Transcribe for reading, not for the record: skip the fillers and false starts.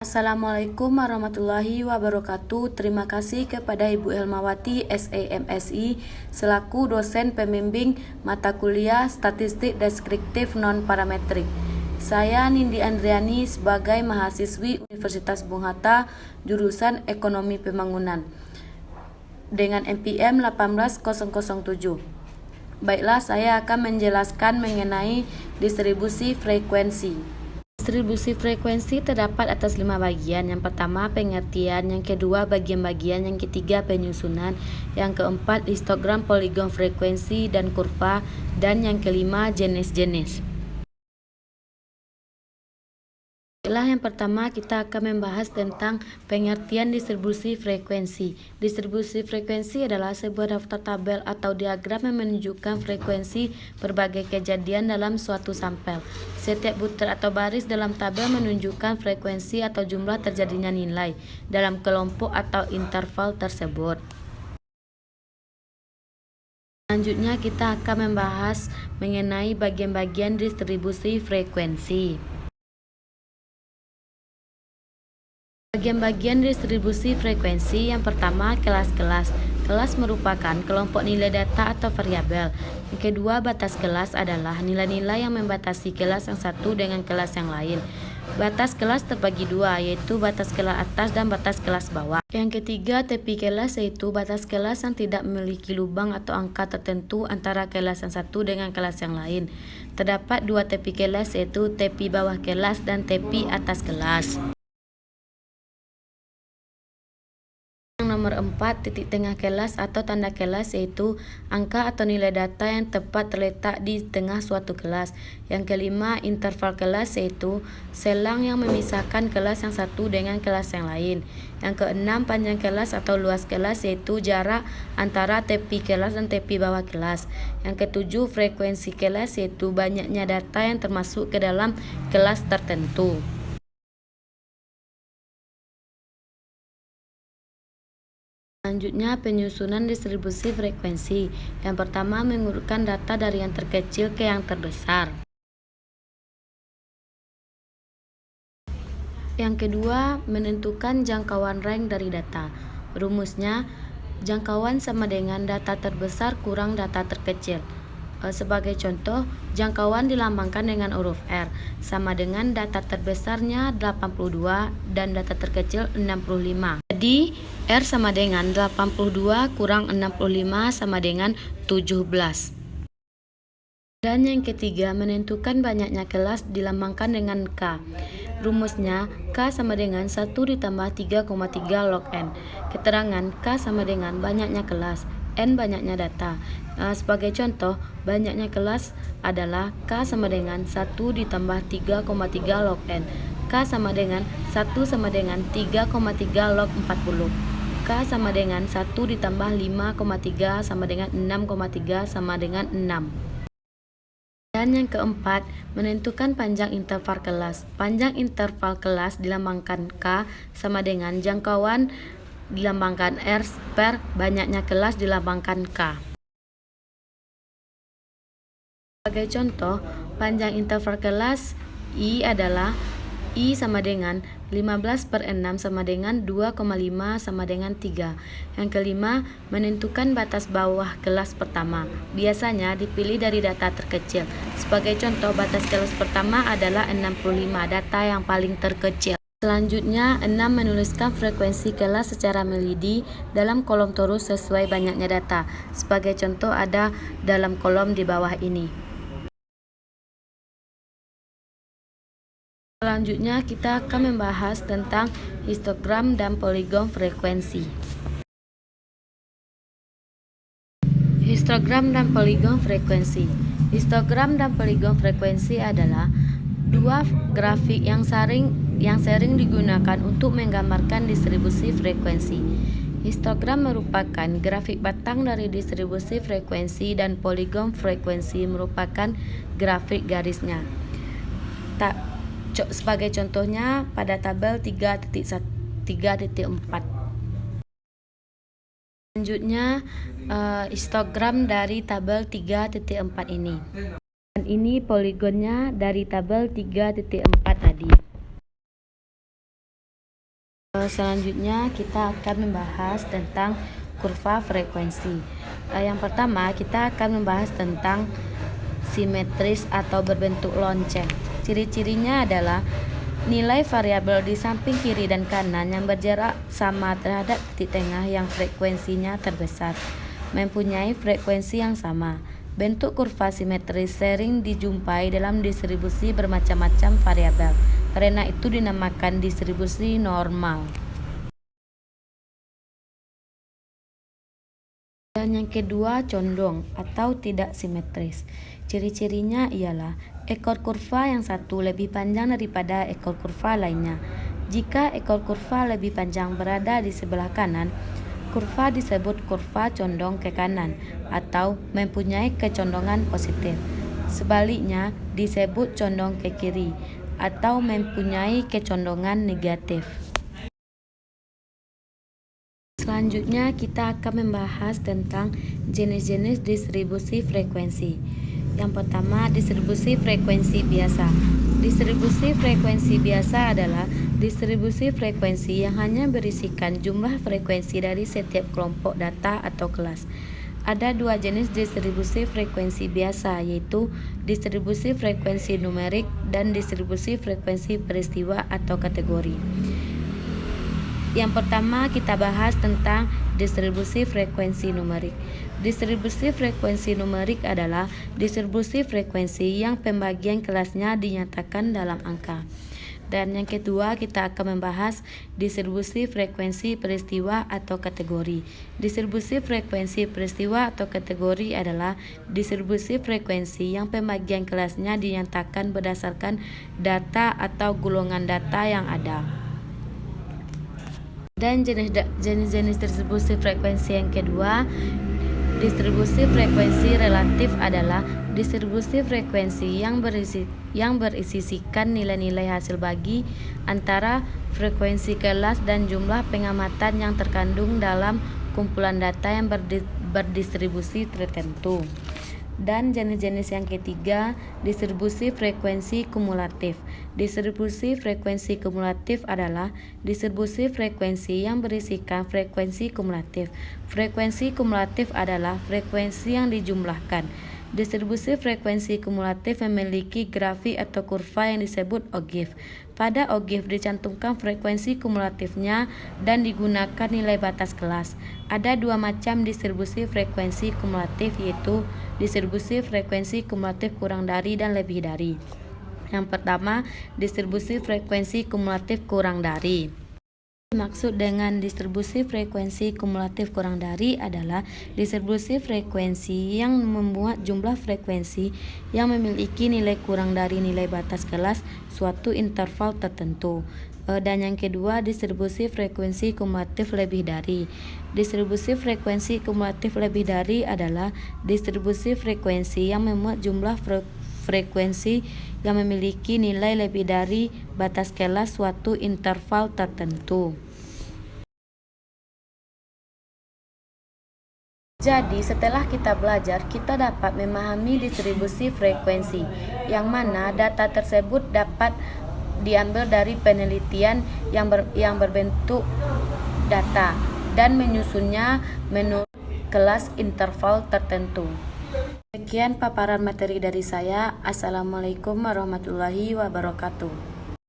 Assalamualaikum warahmatullahi wabarakatuh. Terima kasih kepada Ibu Elmawati SEMSI selaku dosen pembimbing mata kuliah Statistik Deskriptif Non-Parametrik. Saya Nindi Andriani sebagai mahasiswi Universitas Bung Hatta jurusan Ekonomi Pembangunan dengan NPM 18007. Baiklah, saya akan menjelaskan mengenai distribusi frekuensi. Distribusi frekuensi terdapat atas 5 bagian. Yang pertama, pengertian. Yang kedua, bagian-bagian. Yang ketiga, penyusunan. Yang keempat, histogram, poligon frekuensi, dan kurva. Dan yang kelima, jenis-jenis. Yang pertama, kita akan membahas tentang pengertian distribusi frekuensi. Distribusi frekuensi adalah sebuah daftar tabel atau diagram yang menunjukkan frekuensi berbagai kejadian dalam suatu sampel. Setiap butir atau baris dalam tabel menunjukkan frekuensi atau jumlah terjadinya nilai dalam kelompok atau interval tersebut. Selanjutnya, kita akan membahas mengenai bagian-bagian distribusi frekuensi. Bagian-bagian distribusi frekuensi. Yang pertama, kelas-kelas. Kelas merupakan kelompok nilai data atau variabel. Yang kedua, batas kelas adalah nilai-nilai yang membatasi kelas yang satu dengan kelas yang lain. Batas kelas terbagi dua, yaitu batas kelas atas dan batas kelas bawah. Yang ketiga, tepi kelas, yaitu batas kelas yang tidak memiliki lubang atau angka tertentu antara kelas yang satu dengan kelas yang lain. Terdapat dua tepi kelas, yaitu tepi bawah kelas dan tepi atas kelas. Nomor 4, titik tengah kelas atau tanda kelas, yaitu angka atau nilai data yang tepat terletak di tengah suatu kelas. Yang kelima, interval kelas, yaitu selang yang memisahkan kelas yang satu dengan kelas yang lain. Yang keenam, panjang kelas atau luas kelas, yaitu jarak antara tepi kelas dan tepi bawah kelas. Yang ketujuh, frekuensi kelas, yaitu banyaknya data yang termasuk ke dalam kelas tertentu. Selanjutnya, penyusunan distribusi frekuensi. Yang pertama, mengurutkan data dari yang terkecil ke yang terbesar. Yang kedua, menentukan jangkauan rank dari data. Rumusnya, jangkauan sama dengan data terbesar kurang data terkecil. Sebagai contoh, jangkauan dilambangkan dengan huruf R, sama dengan data terbesarnya 82 dan data terkecil 65. Jadi, R sama dengan 82 kurang 65 sama dengan 17. Dan yang ketiga, menentukan banyaknya kelas dilambangkan dengan K. Rumusnya, K sama dengan 1 ditambah 3,3 log N. Keterangan K sama dengan banyaknya kelas, N banyaknya data. Sebagai contoh, banyaknya kelas adalah K sama dengan 1 ditambah 3,3 log N. K sama dengan 1 sama dengan 3,3 log 40. K sama dengan 1 ditambah 5,3 sama dengan 6,3 sama dengan 6. Dan yang keempat, menentukan panjang interval kelas. Panjang interval kelas dilambangkan K sama dengan jangkauan dilambangkan R per banyaknya kelas dilambangkan K. Sebagai contoh, panjang interval kelas I adalah I sama dengan 15 per 6 sama dengan 2,5 sama dengan 3. Yang kelima, menentukan batas bawah kelas pertama. Biasanya dipilih dari data terkecil. Sebagai contoh, batas kelas pertama adalah 65, data yang paling terkecil. Selanjutnya, 6, menuliskan frekuensi kelas secara melidi dalam kolom torus sesuai banyaknya data. Sebagai contoh ada dalam kolom di bawah ini. Selanjutnya, kita akan membahas tentang histogram dan poligon frekuensi. Histogram dan poligon frekuensi. Histogram dan poligon frekuensi adalah dua grafik yang sering digunakan untuk menggambarkan distribusi frekuensi. Histogram merupakan grafik batang dari distribusi frekuensi dan poligon frekuensi merupakan grafik garisnya. Sebagai contohnya pada tabel 3.4. Selanjutnya, histogram dari tabel 3.4 ini. Dan ini poligonnya dari tabel 3.4 tadi. Selanjutnya kita akan membahas tentang kurva frekuensi. Yang pertama kita akan membahas tentang simetris atau berbentuk lonceng. Ciri-cirinya adalah nilai variabel di samping kiri dan kanan yang berjarak sama terhadap titik tengah yang frekuensinya terbesar, mempunyai frekuensi yang sama. Bentuk kurva simetris sering dijumpai dalam distribusi bermacam-macam variabel. Karena itu dinamakan distribusi normal. Dan yang kedua, condong atau tidak simetris. Ciri-cirinya ialah ekor kurva yang satu lebih panjang daripada ekor kurva lainnya. Jika ekor kurva lebih panjang berada di sebelah kanan, kurva disebut kurva condong ke kanan atau mempunyai kecondongan positif. Sebaliknya disebut condong ke kiri atau mempunyai kecondongan negatif. Selanjutnya kita akan membahas tentang jenis-jenis distribusi frekuensi. Yang pertama, distribusi frekuensi biasa. Distribusi frekuensi biasa adalah distribusi frekuensi yang hanya berisikan jumlah frekuensi dari setiap kelompok data atau kelas. Ada dua jenis distribusi frekuensi biasa, yaitu distribusi frekuensi numerik dan distribusi frekuensi peristiwa atau kategori. Yang pertama kita bahas tentang distribusi frekuensi numerik. Distribusi frekuensi numerik adalah distribusi frekuensi yang pembagian kelasnya dinyatakan dalam angka. Dan yang kedua kita akan membahas distribusi frekuensi peristiwa atau kategori. Distribusi frekuensi peristiwa atau kategori adalah distribusi frekuensi yang pembagian kelasnya dinyatakan berdasarkan data atau golongan data yang ada. Dan jenis-jenis distribusi frekuensi yang kedua, distribusi frekuensi relatif adalah distribusi frekuensi yang berisikan nilai-nilai hasil bagi antara frekuensi kelas dan jumlah pengamatan yang terkandung dalam kumpulan data yang berdistribusi tertentu. Dan jenis-jenis yang ketiga, distribusi frekuensi kumulatif. Distribusi frekuensi kumulatif adalah distribusi frekuensi yang berisikan frekuensi kumulatif. Frekuensi kumulatif adalah frekuensi yang dijumlahkan. Distribusi frekuensi kumulatif memiliki grafik atau kurva yang disebut ogive. Pada ogive dicantumkan frekuensi kumulatifnya dan digunakan nilai batas kelas. Ada dua macam distribusi frekuensi kumulatif, yaitu distribusi frekuensi kumulatif kurang dari dan lebih dari. Yang pertama, distribusi frekuensi kumulatif kurang dari. Maksud dengan distribusi frekuensi kumulatif kurang dari adalah distribusi frekuensi yang memuat jumlah frekuensi yang memiliki nilai kurang dari nilai batas kelas suatu interval tertentu. Dan yang kedua, distribusi frekuensi kumulatif lebih dari. Distribusi frekuensi kumulatif lebih dari adalah distribusi frekuensi yang memuat jumlah frekuensi yang memiliki nilai lebih dari batas kelas suatu interval tertentu. Jadi setelah kita belajar, kita dapat memahami distribusi frekuensi, yang mana data tersebut dapat diambil dari penelitian yang berbentuk data dan menyusunnya menurut kelas interval tertentu. Sekian paparan materi dari saya. Assalamualaikum warahmatullahi wabarakatuh.